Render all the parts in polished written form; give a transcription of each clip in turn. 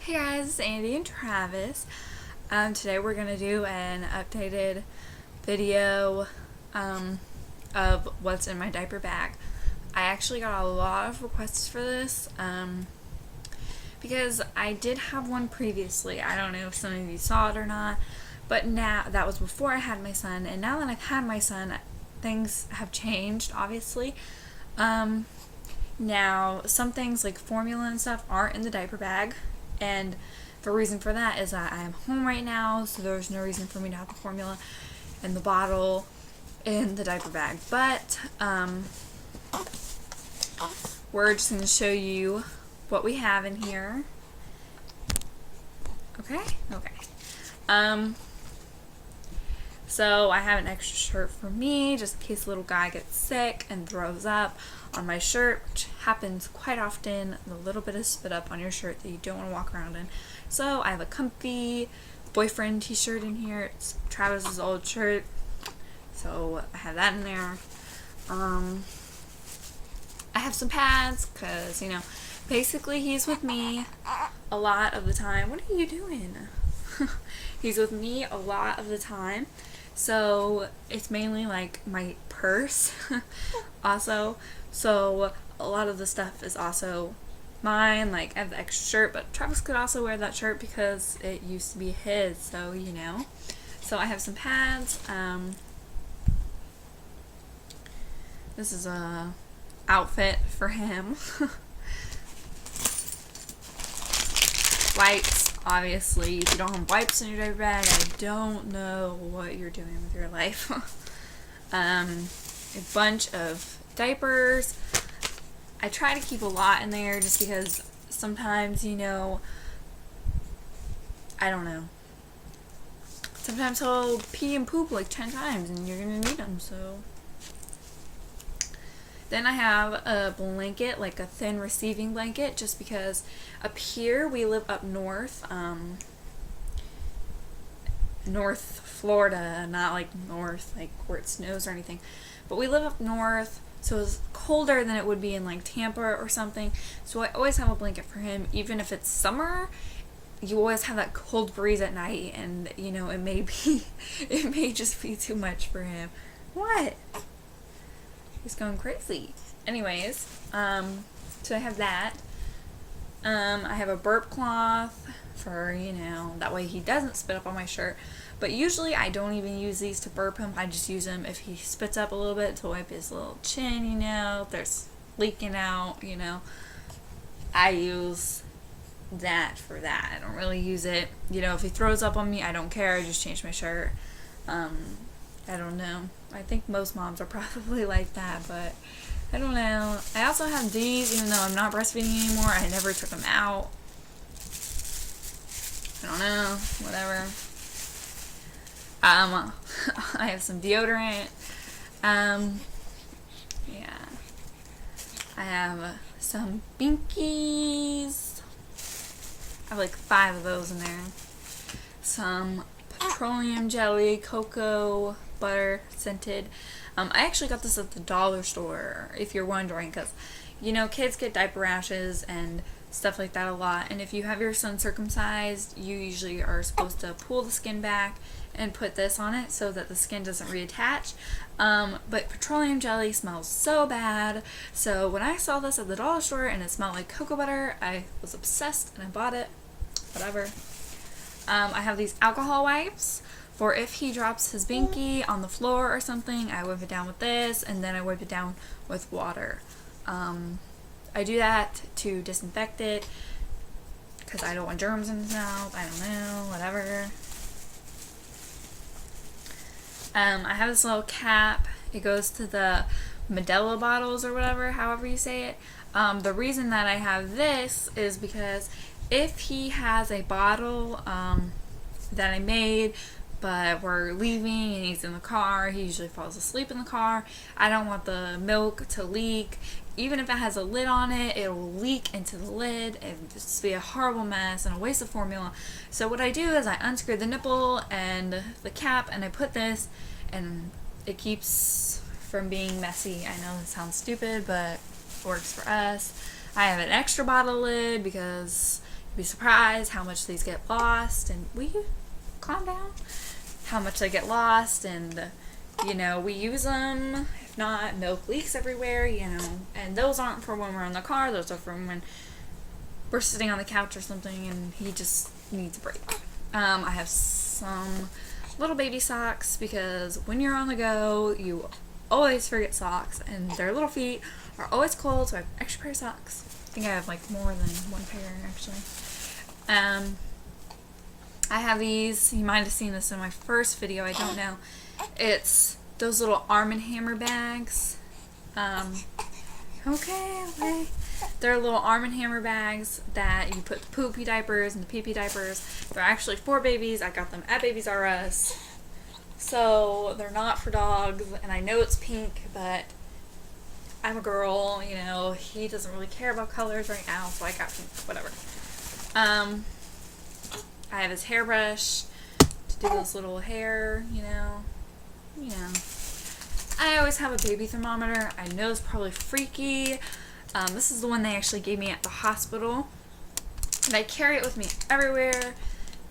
Hey guys, it's Andy and Travis. Today we're going to do an updated video of what's in my diaper bag. I actually got a lot of requests for this because I did have one previously. I don't know if some of you saw it or not, but now, that was before I had my son, and now that I've had my son, things have changed, obviously. Now, some things like formula and stuff aren't in the diaper bag, and the reason for that is that I'm home right now, so there's no reason for me to have the formula and the bottle in the diaper bag. But we're just going to show you what we have in here. Okay? So I have an extra shirt for me, just in case the little guy gets sick and throws up on my shirt, which happens quite often, a little bit of spit up on your shirt that you don't want to walk around in. So I have a comfy boyfriend t-shirt in here. It's Travis's old shirt, so I have that in there. I have some pads, because, you know, basically he's with me a lot of the time. What are you doing? He's with me a lot of the time. So it's mainly like my purse also. So a lot of the stuff is also mine. Like I have the extra shirt, but Travis could also wear that shirt because it used to be his, so you know. So I have some pads. This is a outfit for him. Wipes, obviously. If you don't have wipes in your diaper bag, I don't know what you're doing with your life. A bunch of diapers. I try to keep a lot in there just because sometimes, you know, I don't know. Sometimes he'll pee and poop like 10 times and you're going to need them, so. Then I have a blanket, like a thin receiving blanket, just because up here we live up north, North Florida, not like north, like where it snows or anything, but we live up north, so it's colder than it would be in like Tampa or something, so I always have a blanket for him. Even if it's summer, you always have that cold breeze at night, and you know, it may just be too much for him. What? He's going crazy. Anyways, so I have that. I have a burp cloth for, you know, that way he doesn't spit up on my shirt. But usually I don't even use these to burp him. I just use them if he spits up a little bit to wipe his little chin, you know, if there's leaking out, you know. I use that for that. I don't really use it. You know, if he throws up on me, I don't care. I just change my shirt. I don't know. I think most moms are probably like that, but I don't know. I also have these, even though I'm not breastfeeding anymore. I never took them out. I don't know. Whatever. I have some deodorant. Yeah. I have some binkies. I have like 5 of those in there. Some petroleum jelly, cocoa butter scented. I actually got this at the dollar store, if you're wondering, because, you know, kids get diaper rashes and stuff like that a lot, and if you have your son circumcised, you usually are supposed to pull the skin back and put this on it so that the skin doesn't reattach. But petroleum jelly smells so bad, so when I saw this at the dollar store and it smelled like cocoa butter, I was obsessed and I bought it. Whatever. I have these alcohol wipes for if he drops his binky on the floor or something. I wipe it down with this, and then I wipe it down with water. I do that to disinfect it because I don't want germs in his mouth. I don't know, whatever. I have this little cap. It goes to the Modelo bottles or whatever, however you say it. The reason that I have this is because if he has a bottle that I made, but we're leaving and he's in the car, he usually falls asleep in the car. I don't want the milk to leak. Even if it has a lid on it, it will leak into the lid and just be a horrible mess and a waste of formula. So what I do is I unscrew the nipple and the cap, and I put this, and it keeps from being messy. I know it sounds stupid, but it works for us. I have an extra bottle lid because be surprised how much these get lost, and will you calm down? How much they get lost, and you know, we use them. If not, milk leaks everywhere, you know, and those aren't for when we're in the car, those are for when we're sitting on the couch or something and he just needs a break. I have some little baby socks because when you're on the go, you always forget socks, and their little feet are always cold, so I have an extra pair of socks. I think I have like more than one pair actually. I have these, you might have seen this in my first video, I don't know. It's those little Arm & Hammer bags. Okay. They're little Arm & Hammer bags that you put the poopy diapers and the pee-pee diapers. They're actually for babies. I got them at Babies R Us. So they're not for dogs, and I know it's pink, but I'm a girl, you know, he doesn't really care about colors right now, so I got pink, whatever. I have his hairbrush to do this little hair, you know. I always have a baby thermometer. I know it's probably freaky. This is the one they actually gave me at the hospital. And I carry it with me everywhere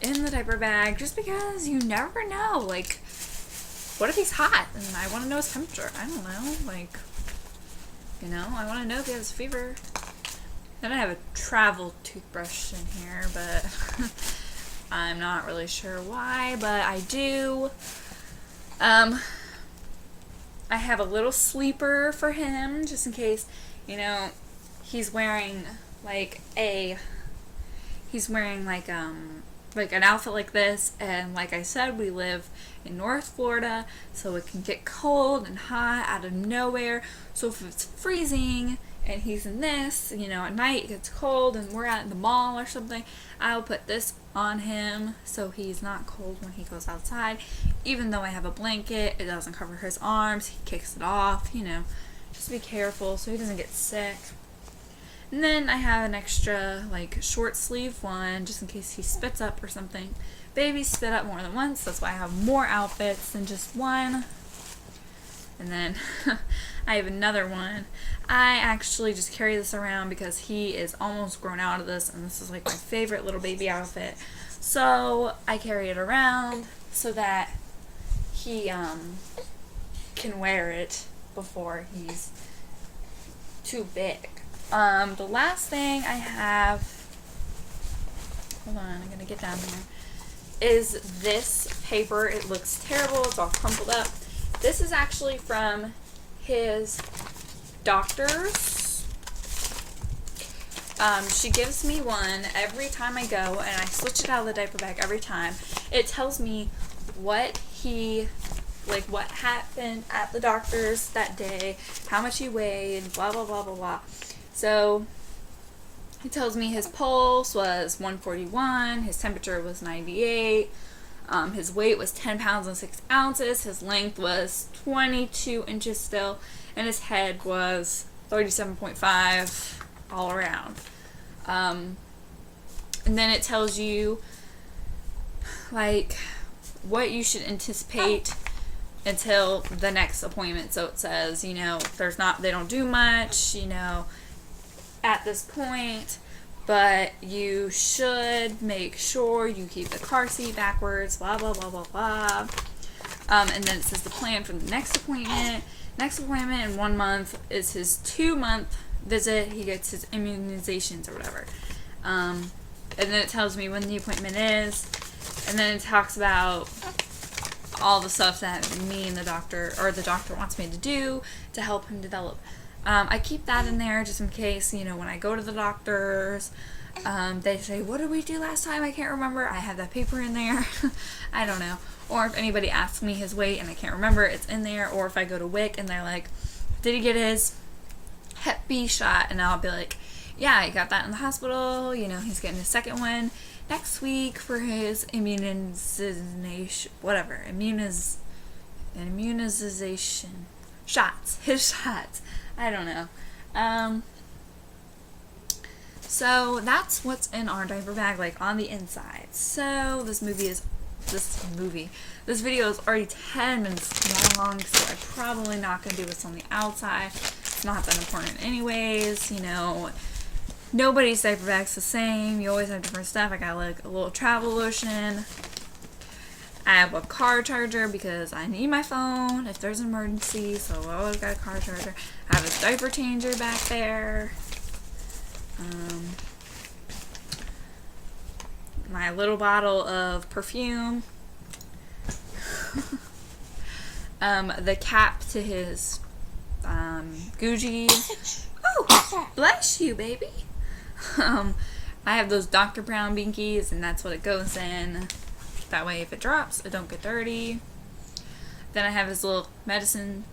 in the diaper bag just because you never know. Like, what if he's hot and I want to know his temperature? I don't know. Like, you know, I want to know if he has a fever. Then I have a travel toothbrush in here, but I'm not really sure why, but I do. I have a little sleeper for him, just in case, you know, he's wearing like an outfit like this, and like I said, we live in North Florida, so it can get cold and hot out of nowhere. So if it's freezing and he's in this, you know, at night it gets cold and we're at the mall or something, I'll put this on him so he's not cold when he goes outside. Even though I have a blanket, it doesn't cover his arms, he kicks it off, you know, just be careful so he doesn't get sick. And then I have an extra like short sleeve one just in case he spits up or something. Babies spit up more than once, that's why I have more outfits than just one. And then I have another one. I actually just carry this around because he is almost grown out of this, and this is like my favorite little baby outfit. So I carry it around so that he can wear it before he's too big. The last thing I have, hold on, I'm gonna get down here, is this paper. It looks terrible, it's all crumpled up. This is actually from his doctor's. She gives me one every time I go, and I switch it out of the diaper bag every time. It tells me what happened at the doctor's that day, how much he weighed, blah, blah, blah, blah, blah. So it tells me his pulse was 141, his temperature was 98, his weight was 10 pounds and 6 ounces, his length was 22 inches still, and his head was 37.5 all around. And then it tells you like what you should anticipate until the next appointment. So it says, you know, they don't do much, you know, at this point, but you should make sure you keep the car seat backwards, blah, blah, blah, blah, blah. And then it says the plan for the next appointment. Next appointment in 1 month is his 2-month visit. He gets his immunizations or whatever. And then it tells me when the appointment is. And then it talks about all the stuff that me and the doctor wants me to do to help him develop. I keep that in there just in case, you know, when I go to the doctors, they say, what did we do last time? I can't remember. I have that paper in there. I don't know. Or if anybody asks me his weight and I can't remember, it's in there. Or if I go to WIC and they're like, did he get his Hep B shot? And I'll be like, yeah, he got that in the hospital. You know, he's getting his second one next week for his immunization, whatever, immunization shots, his shots. I don't know. So that's what's in our diaper bag, like on the inside. So this video is already 10 minutes long, so I'm probably not going to do this on the outside. It's not that important anyways, you know. Nobody's diaper bag's the same. You always have different stuff. I got like a little travel lotion. I have a car charger because I need my phone if there's an emergency, so I always got a car charger. I have a diaper changer back there. My little bottle of perfume. The cap to his Gucci. Oh, bless you, baby. I have those Dr. Brown binkies, and that's what it goes in. That way, if it drops, it don't get dirty. Then I have his little medicine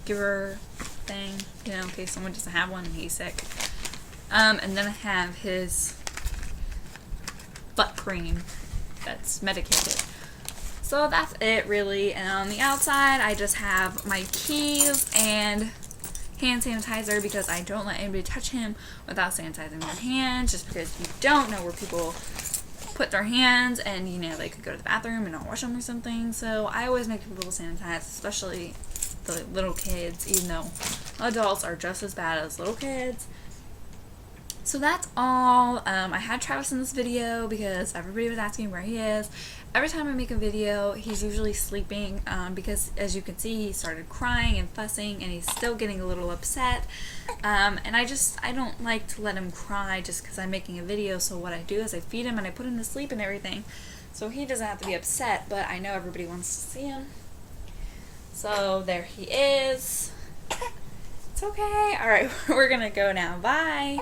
giver thing, you know, in case someone doesn't have one and he's sick. And then I have his butt cream that's medicated. So that's it, really. And on the outside, I just have my keys and hand sanitizer because I don't let anybody touch him without sanitizing their hands, just because you don't know where people put their hands and, you know, they could go to the bathroom and not wash them or something. So I always make people sanitize, especially the little kids, even though adults are just as bad as little kids. So that's all. I had Travis in this video because everybody was asking where he is. Every time I make a video, he's usually sleeping because, as you can see, he started crying and fussing, and he's still getting a little upset. And I don't like to let him cry just because I'm making a video. So what I do is I feed him and I put him to sleep and everything, so he doesn't have to be upset. But I know everybody wants to see him. So there he is. It's okay. All right, we're gonna go now. Bye.